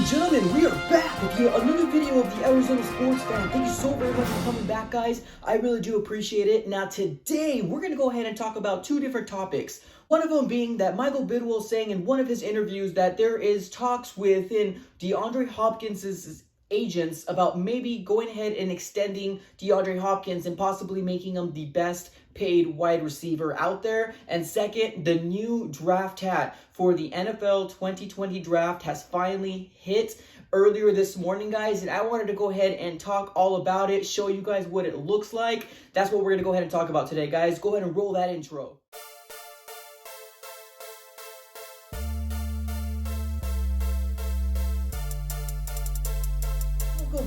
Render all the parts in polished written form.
and gentlemen, we are back with yet another video of the Arizona Sports Fan. Thank you so very much for coming back, guys. I really do appreciate it. Now, today, we're going to go ahead and talk about two different topics. One of them being that Michael Bidwill saying in one of his interviews that there is talks within Deandre Hopkins' agents about maybe going ahead and extending Deandre Hopkins and possibly making him the best paid wide receiver out there. And second, the new draft hat for the NFL 2020 draft has finally hit earlier this morning, guys, and I wanted to go ahead and talk all about it, show you guys what it looks like. That's what we're going to go ahead and talk about today, guys. Go ahead and roll that intro.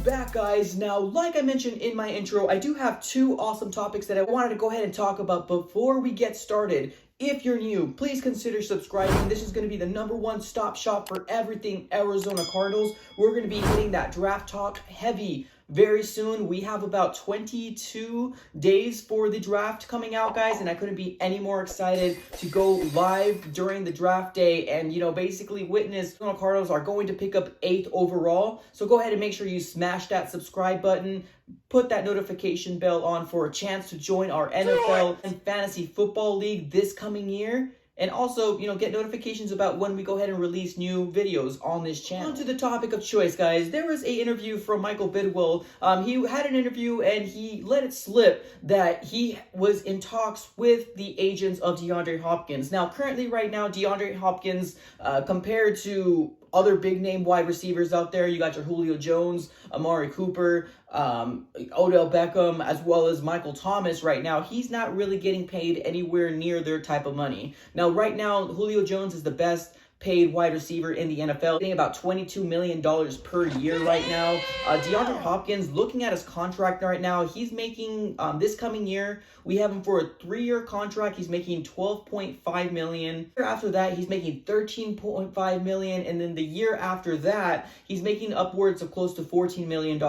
Back, guys. Now, like I mentioned in my intro, I do have two awesome topics that I wanted to go ahead and talk about before we get started. If you're new, please consider subscribing. This is going to be the #1 stop shop for everything Arizona Cardinals. We're going to be hitting that draft talk heavy very soon. We have about 22 days for the draft coming out, guys, and I couldn't be any more excited to go live during the draft day and, basically witness the Arizona Cardinals are going to pick up 8th overall. So go ahead and make sure you smash that subscribe button. Put that notification bell on for a chance to join our NFL and Fantasy Football League this coming year. And also, get notifications about when we go ahead and release new videos on this channel. On to the topic of choice, guys. There was an interview from Michael Bidwill. He had an interview and he let it slip that he was in talks with the agents of Deandre Hopkins. Now, currently right now, Deandre Hopkins, compared to other big name wide receivers out there, you got your Julio Jones, Amari Cooper, Odell Beckham, as well as Michael Thomas right now. He's not really getting paid anywhere near their type of money. Now, right now, Julio Jones is the best paid wide receiver in the NFL, getting about $22 million per year right now. Deandre Hopkins, looking at his contract right now, he's making, this coming year, we have him for a 3-year contract. He's making $12.5 million. The year after that, he's making $13.5 million. And then the year after that, he's making upwards of close to $14 million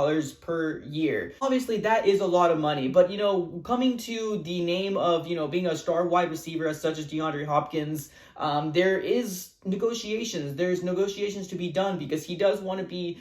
per year. Obviously, that is a lot of money. But, coming to the name of, being a star wide receiver as such as Deandre Hopkins, there is negotiations. There's negotiations to be done because he does want to be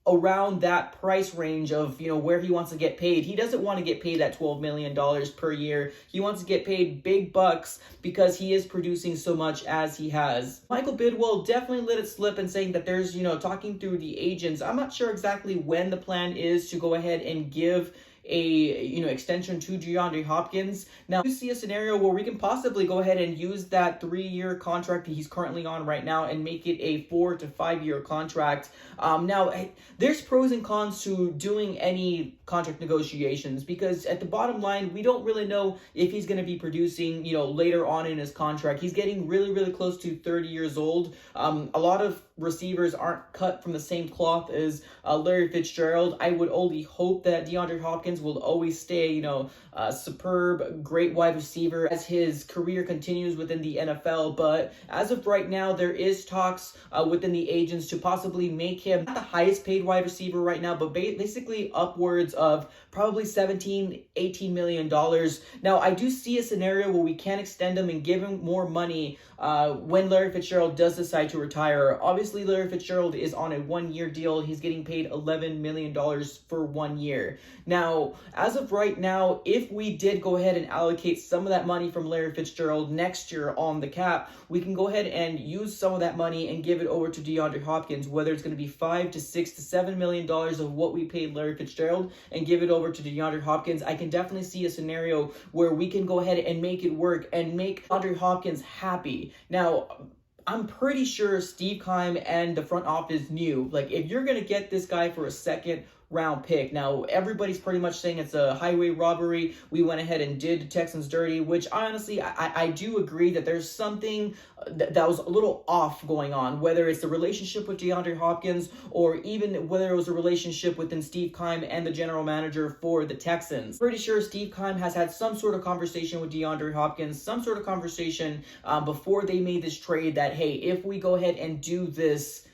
around that price range of, where he wants to get paid. He doesn't want to get paid that $12 million per year. He wants to get paid big bucks because he is producing so much as he has. Michael Bidwill definitely let it slip and saying that there's, talking through the agents. I'm not sure exactly when the plan is to go ahead and give a extension to Deandre Hopkins. Now, you see a scenario where we can possibly go ahead and use that 3-year contract that he's currently on right now and make it a 4 to 5 year contract. Now, there's pros and cons to doing any contract negotiations because at the bottom line, we don't really know if he's going to be producing, later on in his contract. He's getting really, really close to 30 years old. A lot of receivers aren't cut from the same cloth as Larry Fitzgerald. I would only hope that Deandre Hopkins will always stay, superb, great wide receiver as his career continues within the NFL. But as of right now, there is talks within the agents to possibly make him not the highest paid wide receiver right now, but basically upwards of probably $17-18 million. Now, I do see a scenario where we can extend him and give him more money when Larry Fitzgerald does decide to retire. Obviously, Larry Fitzgerald is on a 1-year deal. He's getting paid $11 million for 1 year. Now, as of right now, if we did go ahead and allocate some of that money from Larry Fitzgerald next year on the cap, we can go ahead and use some of that money and give it over to Deandre Hopkins, whether it's going to be $5 to $6 to $7 million of what we paid Larry Fitzgerald and give it over to Deandre Hopkins. I can definitely see a scenario where we can go ahead and make it work and make Deandre Hopkins happy. Now, I'm pretty sure Steve Keim and the front office knew, if you're going to get this guy for a second-round pick. Now, everybody's pretty much saying it's a highway robbery. We went ahead and did the Texans dirty, which honestly, I do agree that there's something that was a little off going on, whether it's the relationship with DeAndre Hopkins or even whether it was a relationship within Steve Keim and the general manager for the Texans. Pretty sure Steve Keim has had some sort of conversation with DeAndre Hopkins, some sort of conversation before they made this trade that, hey, if we go ahead and do this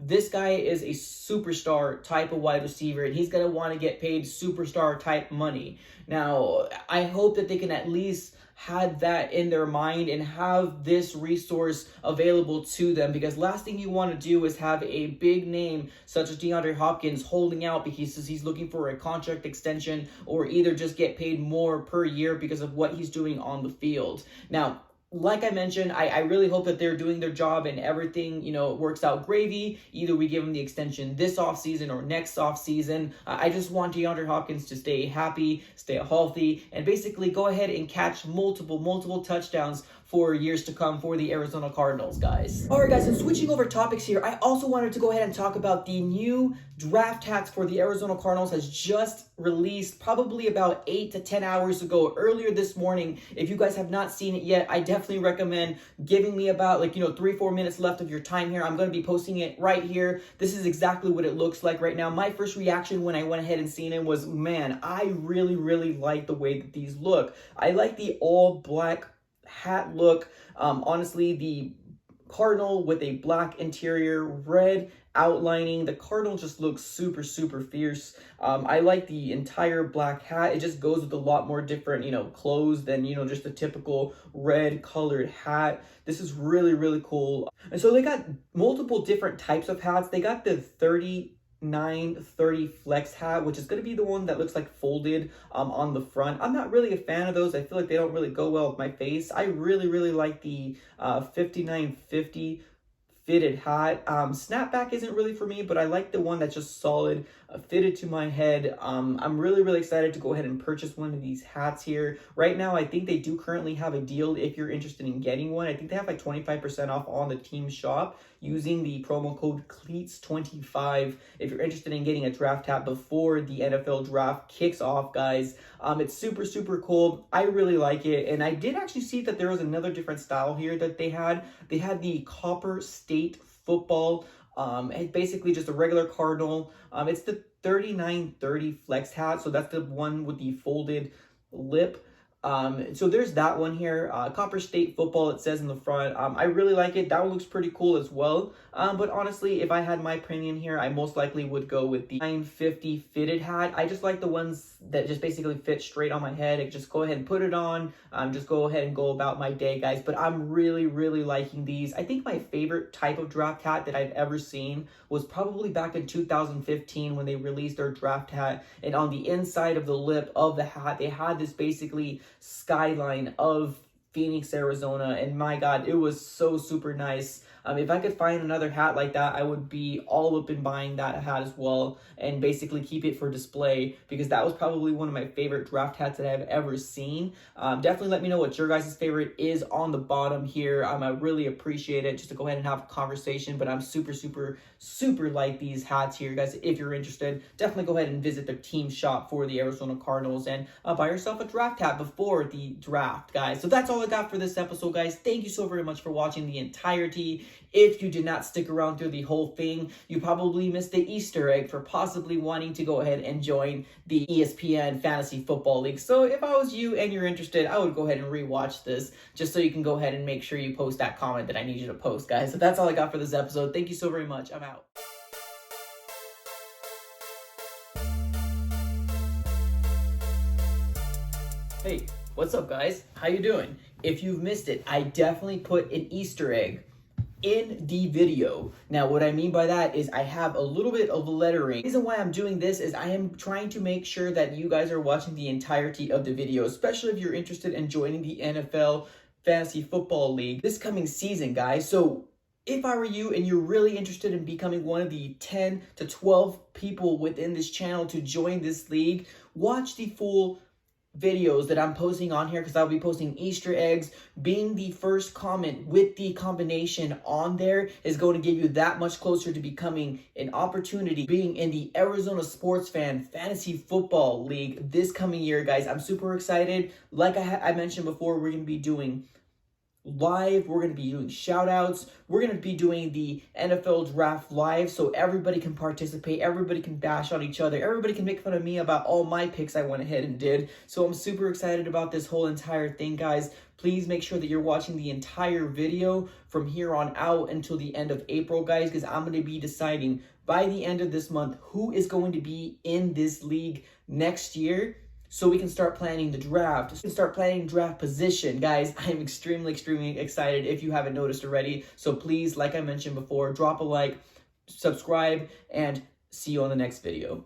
This guy is a superstar type of wide receiver, and he's going to want to get paid superstar type money. Now, I hope that they can at least had that in their mind and have this resource available to them, because last thing you want to do is have a big name such as Deandre Hopkins holding out because he's looking for a contract extension, or either just get paid more per year because of what he's doing on the field. Now, like I mentioned, I really hope that they're doing their job and everything, works out gravy. Either we give them the extension this offseason or next offseason. I just want DeAndre Hopkins to stay happy, stay healthy, and basically go ahead and catch multiple touchdowns for years to come for the Arizona Cardinals, guys. All right, guys, and switching over topics here, I also wanted to go ahead and talk about the new draft hats for the Arizona Cardinals has just released probably about 8 to 10 hours ago, earlier this morning. If you guys have not seen it yet, I definitely recommend giving me about 3-4 minutes left of your time here. I'm going to be posting it right here. This is exactly what it looks like right now. My first reaction when I went ahead and seen it was, man, I really like the way that these look. I like the all black hat look. Honestly, the Cardinal with a black interior, red outlining. The Cardinal just looks super fierce. I like the entire black hat. It just goes with a lot more different, clothes than, just the typical red colored hat. This is really cool. And so they got multiple different types of hats. They got the 3930 flex hat, which is going to be the one that looks like folded on the front. I'm not really a fan of those. I feel like they don't really go well with my face. I really like the 5950 fitted hat. Snapback isn't really for me, but I like the one that's just solid, fitted to my head. I'm really excited to go ahead and purchase one of these hats here. Right now, I think they do currently have a deal if you're interested in getting one. I think they have like 25% off on the team shop using the promo code CLEATS25 if you're interested in getting a draft hat before the NFL draft kicks off, guys. It's super cool. I really like it, and I did actually see that there was another different style here that they had. They had the Copper State Football. It's basically just a regular Cardinal. It's the 3930 flex hat, so that's the one with the folded lip. So there's that one here, Copper State Football, it says in the front. I really like it. That one looks pretty cool as well. But honestly, if I had my opinion here, I most likely would go with the 950 fitted hat. I just like the ones that just basically fit straight on my head. I just go ahead and put it on, just go ahead and go about my day, guys. But I'm really liking these. I think my favorite type of draft hat that I've ever seen was probably back in 2015 when they released their draft hat. And on the inside of the lip of the hat, they had this basically skyline of Phoenix, Arizona, and my God, it was so super nice. If I could find another hat like that, I would be all up in buying that hat as well and basically keep it for display, because that was probably one of my favorite draft hats that I've ever seen. Definitely let me know what your guys' favorite is on the bottom here. I really appreciate it, just to go ahead and have a conversation, but I'm super like these hats here, guys. If you're interested, definitely go ahead and visit their team shop for the Arizona Cardinals and buy yourself a draft hat before the draft, guys. So that's all I got for this episode, guys. Thank you so very much for watching the entirety. If you did not stick around through the whole thing, you probably missed the Easter egg for possibly wanting to go ahead and join the ESPN Fantasy Football League. So if I was you and you're interested, I would go ahead and rewatch this just so you can go ahead and make sure you post that comment that I need you to post, guys. So that's all I got for this episode. Thank you so very much. I'm out. Hey, what's up, guys? How you doing? If you've missed it, I definitely put an Easter egg in the video. Now, what I mean by that is I have a little bit of lettering. The reason why I'm doing this is I am trying to make sure that you guys are watching the entirety of the video, especially if you're interested in joining the NFL Fantasy Football League this coming season, guys. So if I were you and you're really interested in becoming one of the 10 to 12 people within this channel to join this league, watch the full videos that I'm posting on here, because I'll be posting Easter eggs. Being the first comment with the combination on there is going to give you that much closer to becoming an opportunity being in the Arizona Sports Fan Fantasy Football League this coming year, guys. I'm super excited. Like I mentioned before, we're going to be doing live. We're going to be doing shout outs. We're going to be doing the NFL draft live so everybody can participate. Everybody can bash on each other. Everybody can make fun of me about all my picks I went ahead and did. So I'm super excited about this whole entire thing, guys. Please make sure that you're watching the entire video from here on out until the end of April, guys, because I'm going to be deciding by the end of this month who is going to be in this league next year, so we can start planning the draft. We can start planning draft position. Guys, I'm extremely excited if you haven't noticed already. So please, like I mentioned before, drop a like, subscribe, and see you on the next video.